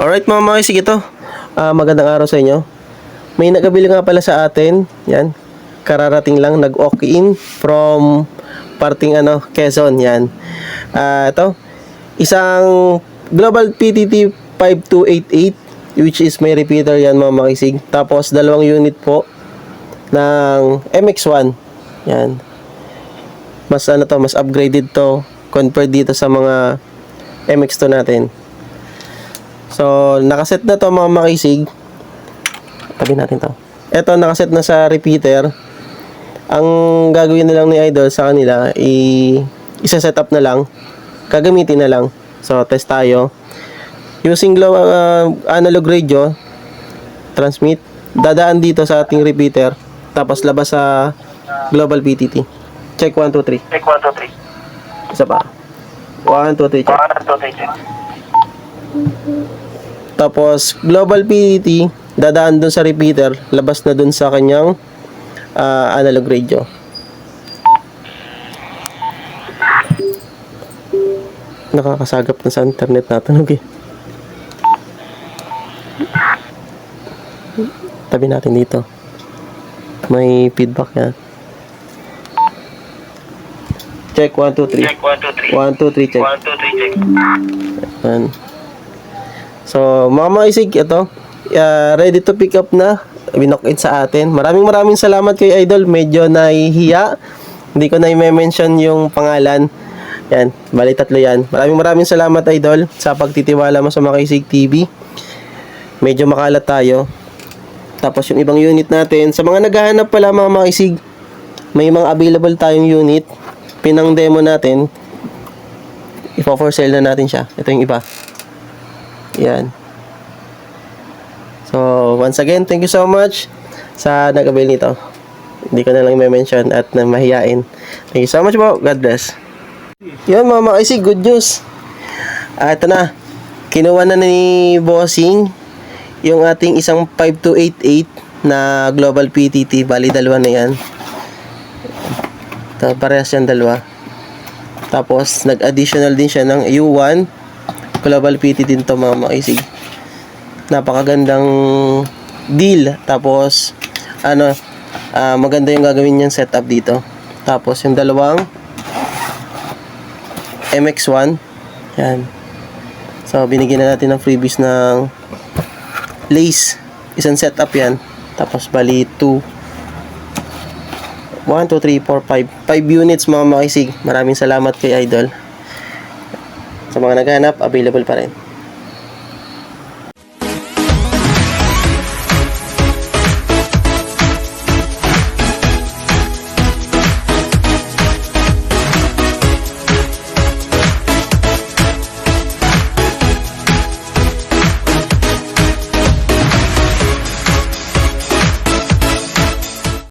Alright mga makisig, ito. Magandang araw sa inyo. May nagabili nga pala sa atin. Yan. Kararating lang, nag-walk-in from parting Quezon. Yan. Ito. Isang Global PTT 5288 which is may repeater yan mga makisig. Tapos dalawang unit po ng MX1. Yan. Mas mas upgraded to compared dito sa mga MX2 natin. So, nakaset na to mga makisig. Tabi natin to. Ito, nakaset na sa repeater. Ang gagawin na lang ni Idol sa kanila, isa-set up na lang. Gagamitin na lang. So, test tayo. Using analog radio, transmit. Dadaan dito sa ating repeater. Tapos labas sa Global PTT. Check 1, 2, 3. Check 1, 2, 3. Isa pa. 1, 2, 3, check. 1, 2, 3, check. Tapos, Global PTT, dadaan dun sa repeater, labas na dun sa kanyang analog radio. Nakakasagap na sa internet natin, okay. Tabi natin dito. May feedback yan. Check 1, 2, 3. Check 1, 2, 3. 1, 2, 3, check. 1, 2, 3, check. Ayan. So, mga maisig, ito. Ready to pick up na. Binock-in sa atin. Maraming salamat kay Idol. Medyo nahihiya. Hindi ko na i-mention yung pangalan. Yan. Bali, tatlo yan. Maraming salamat, Idol, sa pagtitiwala mo sa Makisig TV. Medyo makalat tayo. Tapos yung ibang unit natin. Sa mga naghahanap pala mga Makisig, may mga available tayong unit. Pinang demo natin. I-for sale na natin siya. Ito yung iba. Yan. So, once again, thank you so much sa nag-avail nito. Hindi ko na lang i-mention at na mahiyain. Thank you so much po. God bless. Yun mga makisig, good news. Ito na. Kinuha na ni Bossing yung ating isang 5288 na Global PTT. Bali, dalawa na yan. Ito, parehas yan dalawa. Tapos, nag-additional din siya ng U1 Global PT din to mga makisig. Napakagandang deal. Tapos maganda yung gagawin niyang setup dito. Tapos yung dalawang MX1. Yan. So binigyan na natin ng freebies ng lace. Isang setup yan. Tapos bali 1, 2, 3, 4, 5 units mga makisig. Maraming salamat kay Idol. Sa mga naghahanap, available pa rin.